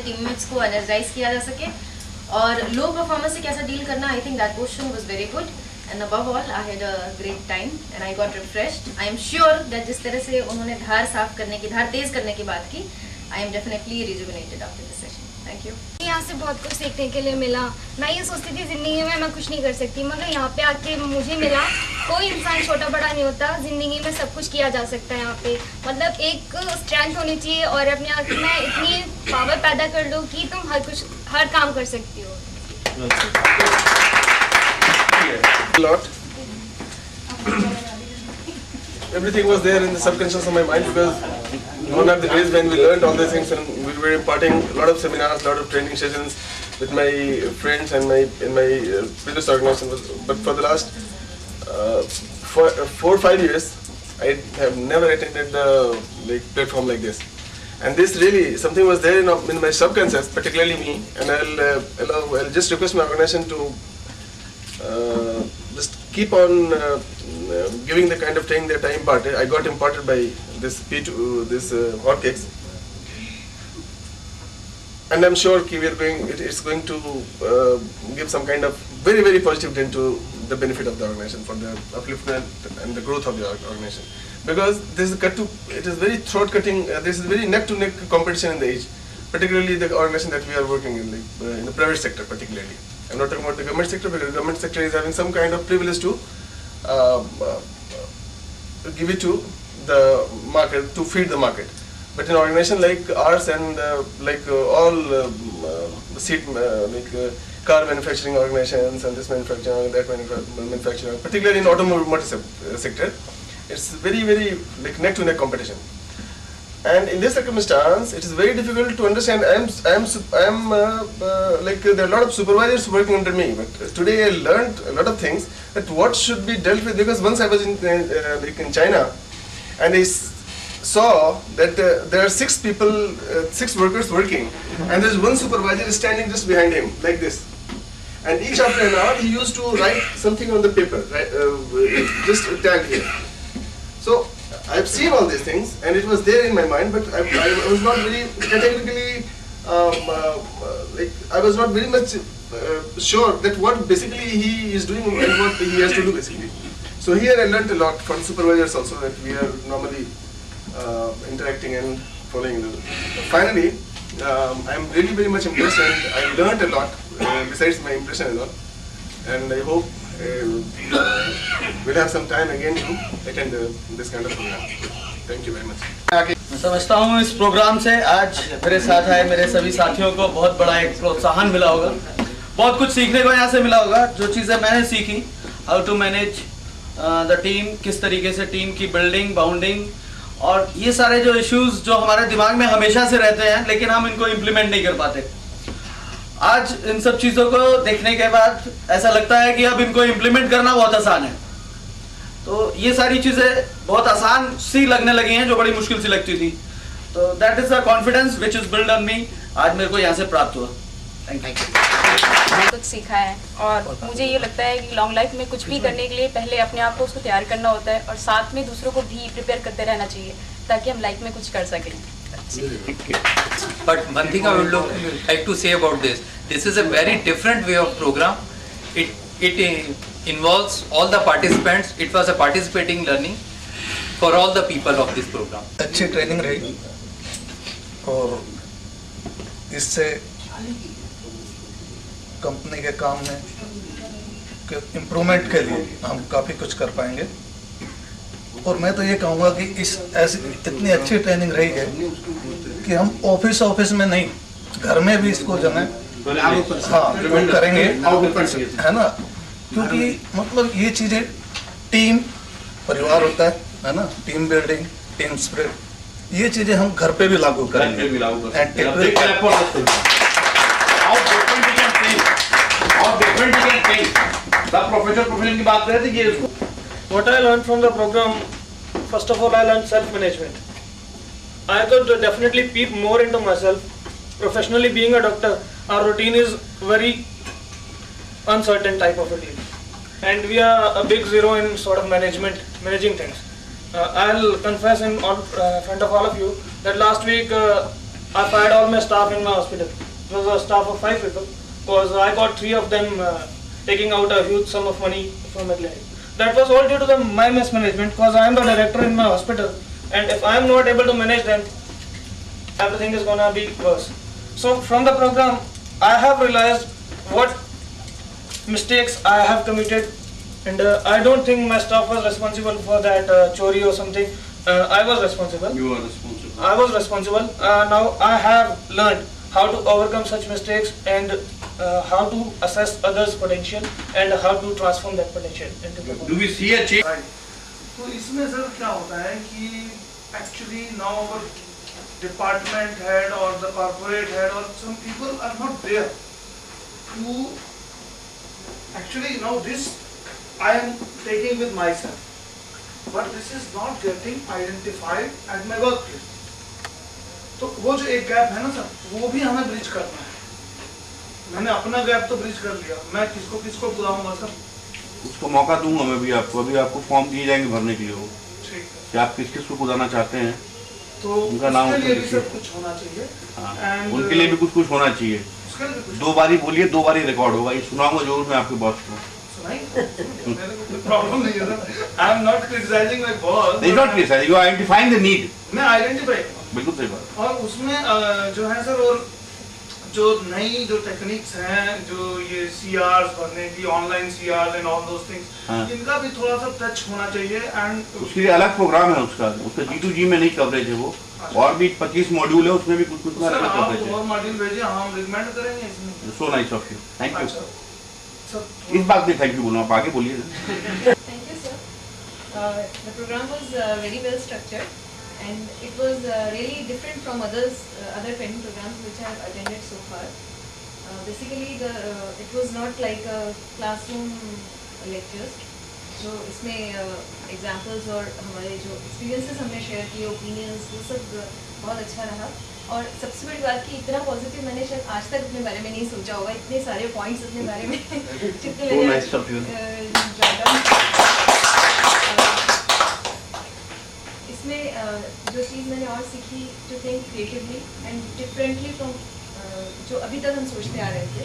Teammates को energise किया जा सके और लो परफॉर्मेंस से कैसा डील करना, I think that question was very good and above all I had a great time and I got refreshed. I am sure that जिस तरह से उन्होंने धार साफ करने की, धार तेज करने की बात की, I am definitely rejuvenated after this session. Thank you. यहाँ से बहुत कुछ सीखने के लिए मिला। मैं ये सोचती थी ज़िंदगी में मैं कुछ नहीं कर सकती, मगर यहाँ पे आके मुझे मिला कोई इंसान छोटा बड़ा नहीं होता, ज़िंदगी में सब कुछ किया जा सकता है। यहाँ पे मतलब एक स्ट्रेंथ होनी चाहिए और अपने आप में इतनी पावर पैदा कर लो कि तुम हर काम कर सकती हो। Everything was there in the subconscious of my mind, because one of the days when we learned all these things, and we were imparting a lot of seminars, a lot of training sessions with my friends and in my previous organization. But for the last 4 or 5 years, I have never attended the platform like this. And this really, something was there in my subconscious, particularly me. And I'll just request my organization to just keep on giving the kind of training that I imparted. I got imparted by this hotcakes, and I'm sure it's going to give some kind of very, very positive dent to the benefit of the organization, for the upliftment and the growth of the organization. Because this is it is very throat cutting. This is very neck to neck competition in the age, particularly the organization that we are working in the private sector, particularly. I'm not talking about the government sector, because the government sector is having some kind of privilege to give it to the market, to feed the market. But in an organization like ours and all seat car manufacturing organizations and this manufacturing, that manufacturing, particularly in automotive sector, it's very, very neck to neck competition. And in this circumstance, it is very difficult to understand. there are a lot of supervisors working under me, but today I learned a lot of things that what should be dealt with, because once I was in China, and I saw that there are 6 people, 6 workers working, and there's one supervisor standing just behind him, like this. And each after an hour, he used to write something on the paper, right, just tagged here. So I've seen all these things, and it was there in my mind, but I was not very categorically, I was not very much sure that what basically he is doing and what he has to do basically. So here I learned a lot from supervisors also, that we are normally interacting and following. Finally, I am really very much impressed, and I learned a lot besides my impression and all. And I hope we'll have some time again to attend this kind of program. Thank you very much. मैं समझता हूँ इस programme से आज मेरे साथ आए मेरे सभी साथियों को बहुत बड़ा एक प्रोत्साहन मिला होगा, बहुत कुछ सीखने को यहाँ से मिला होगा। जो चीज़ें मैंने सीखी, how to manage the team, किस तरीके से टीम की बिल्डिंग, बाउंडिंग, और ये सारे जो इश्यूज जो हमारे दिमाग में हमेशा से रहते हैं लेकिन हम इनको इम्प्लीमेंट नहीं कर पाते, आज इन सब चीज़ों को देखने के बाद ऐसा लगता है कि अब इनको इम्प्लीमेंट करना बहुत आसान है। तो ये सारी चीज़ें बहुत आसान सी लगने लगी हैं जो बड़ी मुश्किल सी लगती थी। तो that is the confidence which is build on me, आज मेरे को यहाँ से प्राप्त हुआ। Thank you. बहुत कुछ सीखा है, और मुझे ये लगता है कि लॉन्ग लाइफ में कुछ भी करने के लिए पहले अपने आप को उसको तैयार करना होता है, और साथ में दूसरों को भी प्रिपेयर करते रहना चाहिए ताकि हम लाइफ में कुछ कर सकें। But one thing I would like to say about this is a very different way of program. It involves all the participants. It was a participating learning for all the people of this program. अच्छी training रही, और इससे company के काम में improvement के लिए हम काफ़ी कुछ कर पाएंगे। और मैं तो ये कहूँगा कि इतनी अच्छी ट्रेनिंग रही है कि हम ऑफिस में नहीं, घर में भी इसको जो है करेंगे, है ना, क्योंकि मतलब ये चीज़ें टीम, परिवार होता है ना, टीम बिल्डिंग, टीम स्पिरिट, ये चीज़ें हम घर पे भी लागू करेंगे। What I learned from the program, first of all, I learned self-management. I could definitely peep more into myself. Professionally, being a doctor, our routine is very uncertain type of routine, and we are a big zero in sort of managing things. I'll confess in front of all of you that last week I fired all my staff in my hospital. It was a staff of 5 people, because I got 3 of them taking out a huge sum of money from my client. That was all due to my mismanagement, because I am the director in my hospital, and if I am not able to manage them, everything is gonna be worse. So from the program, I have realized what mistakes I have committed, and I don't think my staff was responsible for that chori or something. I was responsible. You are responsible. I was responsible. Now I have learned how to overcome such mistakes, and how to assess others' potential, and how to transform that potential into performance. Do we see a change? तो इसमें sir क्या होता है कि actually now our department head और the corporate head और some people are not there to actually now this I am taking with my self but this is not getting identified at my work place. तो वो जो एक gap है ना sir, वो भी हमें ब्रिज करना है. मैंने अपना गैप तो ब्रिज कर लिया, मैं किसको किसको बुलाऊंगा सर? उसको मौका दूंगा मैं भी आपको. अभी आपको फॉर्म दिए जाएंगे भरने के लिए वो, ठीक है. कि आप किस किस को बुलाना चाहते हैं. तो उनका नाम उसके लिए भी लिखिए. सब कुछ होना चाहिए. हाँ, And, उनके लिए भी कुछ कुछ होना चाहिए. उसके लिए भी कुछ 2 बारी बोलिए, 2 बारी रिकॉर्ड होगा. ये सुनाऊंगा जरूर मैं आपके बॉस को. सुनाई मेरे को कोई प्रॉब्लम नहीं है sir. I am not criticizing my boss. They not criticize, you are identifying the need. मैं आइडेंटिफाई. बिल्कुल सही बात. और उसमें जो है सर, और जो नई जो टेक्निक्स हैं, जो ये सीआरस भरने की, online CRs and all those things, हाँ. इनका भी थोड़ा सा टच होना चाहिए. एंड उसके लिए अलग प्रोग्राम है उसका G2G में नहीं कवरेज है वो. और भी 25 मॉड्यूल है, उसमें भी कुछ कुछ सर अलग आप कवरेज है. और मॉड्यूल भेजिए, हम रिकमेंड करेंगे इसमें. So nice of you. Thank you. अच्छा सर, इस बात में थैंक यू बोलूँ, आप आगे बोलिए. Thank you, sir. The program was very well structured, and it was really different from other training programs which I have attended so far. Basically, it was not like a classroom lectures. जो इसमें examples और हमारे जो experiences हमने share किए, opinions, वो सब बहुत अच्छा रहा. और सबसे बड़ी बात कि इतना पॉजिटिव मैंने शायद आज तक अपने बारे में नहीं सोचा होगा. इतने सारे पॉइंट्स अपने बारे में जितने So nice of you. इसमें जो चीज़ मैंने और सीखी, to think creatively and differently from जो अभी तक हम सोचते आ रहे थे,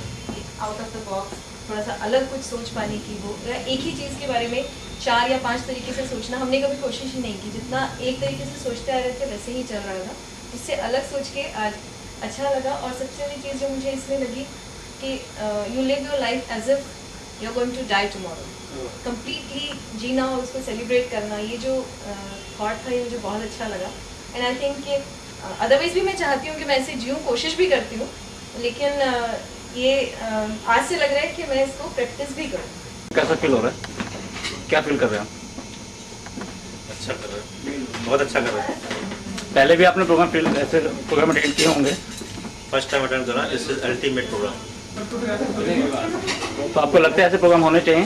आउट ऑफ द बॉक्स, थोड़ा सा अलग कुछ सोच पाने की. वो एक ही चीज़ के बारे में 4 या 5 तरीके से सोचना हमने कभी कोशिश ही नहीं की. जितना एक तरीके से सोचते आ रहे थे वैसे ही चल रहा था. इससे अलग सोच के आज अच्छा लगा. और सबसे बड़ी चीज़ जो मुझे इसमें लगी कि you live your life as if you are going to die tomorrow. Completely जीना और उसको सेलिब्रेट करना, ये जो थॉट था, ये मुझे बहुत अच्छा लगा. एंड आई थिंक कि अदरवाइज भी मैं चाहती हूँ कि मैं ऐसे जीऊँ, कोशिश भी करती हूँ, लेकिन ये आज से लग रहा है कि मैं इसको प्रैक्टिस भी करूँ. कैसा फील हो रहा है? क्या फील कर रहे हैं आप? अच्छा कर रहे हैं, बहुत अच्छा कर रहे हैं. पहले भी आपने प्रोग्राम फील ऐसे प्रोग्राम अटेंड किए होंगे? फर्स्ट टाइम अटेंड करा. This is ultimate program. तो आपको लगता है ऐसे प्रोग्राम होने चाहिए?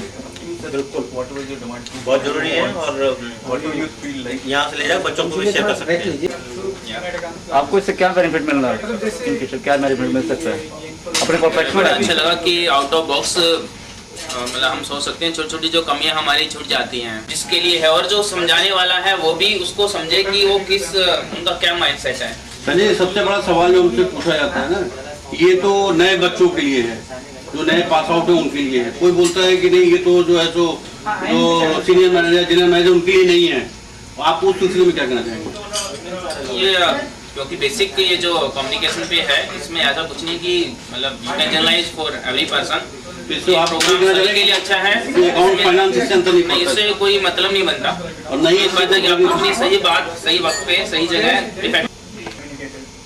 बिल्कुल, बहुत जरूरी है. और यहाँ से ले जाकर बच्चों को भी शेयर कर सकते हैं. आपको इससे क्या बेनिफिट मिल रहा है? इन फ्यूचर क्या बेनिफिट मिल सकता है अपने प्रोफेशनल? अच्छा लगा कि आउट ऑफ बॉक्स मतलब हम सोच सकते हैं. छोटी छोटी जो कमियां हमारी छूट जाती हैं, जिसके लिए है, और जो समझाने वाला है वो भी उसको समझे कि वो किस उनका क्या माइंडसेट है. संजय, सबसे बड़ा सवाल जो हमसे पूछा जाता है ना, ये तो नए बच्चों के लिए है, जो नए पास आउट है उनके लिए है. कोई बोलता है कि नहीं ये तो जो है जो सीनियर मैनेजर, जनरल मैनेजर, उनके लिए नहीं है. आप उस सिलसिले में क्या कहना चाहेंगे? ये क्योंकि बेसिक ये जो कम्युनिकेशन पे है, इसमें ऐसा कुछ नहीं कि मतलब you can generalize for every person. Program सभी के लिए अच्छा है. अकाउंट फाइनेंस इससे अंतर नहीं पड़ता. इससे कोई मतलब नहीं बनता. और नहीं इस बात है कि आप अपनी सही बात सही वक्त पे सही जगह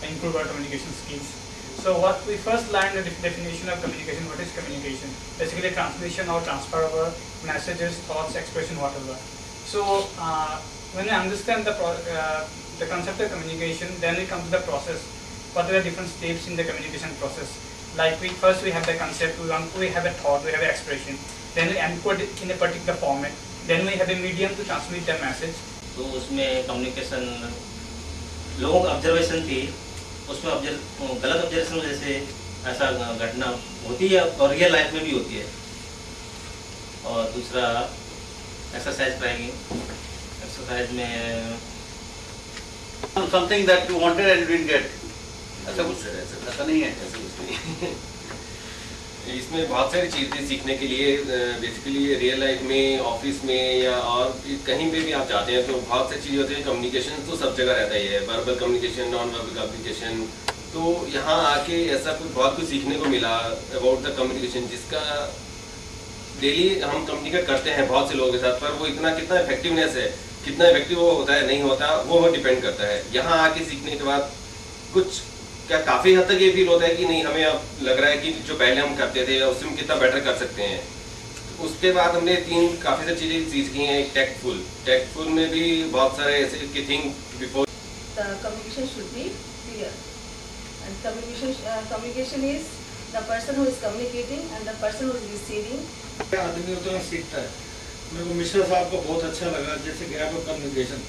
improve our communication skills. So what we first learned the definition of communication. What is communication? Basically transmission or transfer of our messages, thoughts, expression, whatever. So when we understand the concept of communication, then we come to the process. What are the different steps in the communication process? Like first we have the concept, we have a thought, we have an expression. Then we encode it in a particular format. Then we have a medium to transmit the message. तो उसमें communication लोगों की observation थी. उसमें गलत observation वजह से ऐसा घटना होती है और रियल लाइफ में भी होती है. और दूसरा एक्सरसाइज कराएंगे. एक्सरसाइज में something that you wanted and didn't get. ऐसा कुछ ऐसा नहीं है, ऐसा कुछ नहीं। इसमें बहुत सारी चीज़ें सीखने के लिए बेसिकली रियल लाइफ में, ऑफिस में या और कहीं पे भी आप जाते हैं तो बहुत सारी चीज़ें होती हैं। कम्युनिकेशन तो सब जगह रहता ही है, verbal communication, non verbal communication. तो यहाँ आके ऐसा कुछ बहुत कुछ सीखने को मिला अबाउट द कम्युनिकेशन, जिसका डेली हम कम्युनिकेट करते हैं बहुत से लोगों के साथ, पर वो इतना कितना इफेक्टिवनेस है, कितना इफेक्टिव वो होता है नहीं होता, वो डिपेंड करता है। यहाँ आके सीखने के बाद कुछ क्या काफ़ी हद तक ये फील होता है कि नहीं, हमें अब लग रहा है कि जो पहले हम करते थे उससे हम कितना बेटर कर सकते हैं। उसके बाद हमने काफ़ी सारी चीज़ें सीखी हैं। एक टेक्टफुल में भी बहुत सारे ऐसे कि think before the communication should be clear, and communication is the person who is communicating and the person who is receiving. आदमी तो सीखता है। मेरे को मिश्रा साहब को बहुत अच्छा लगा, जैसे गैप ऑफ कम्युनिकेशन।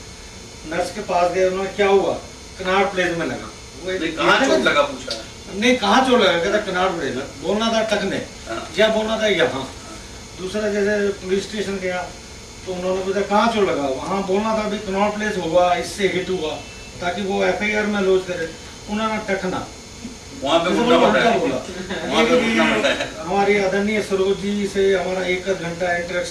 नर्स के पास गए, उन्होंने क्या हुआ, कनाट प्लेस में लगा। कहाँ चोट लगा पूछा? नहीं, कहाँ चोट लगा, कहता कनाट प्लेस में। बोलना था टकने, या बोलना था यहाँ। दूसरा जैसे पुलिस स्टेशन गया तो उन्होंने पूछा कहाँ चोट लगा, वहाँ बोलना था भी कनाट प्लेस हुआ, इससे हिट हुआ, ताकि वो FIR में लॉन्च करे। उन्होंने टकना वहाँ पे बोला। हमारी आदरणीय सरोज जी से हमारा 1 घंटा इंटरेक्शन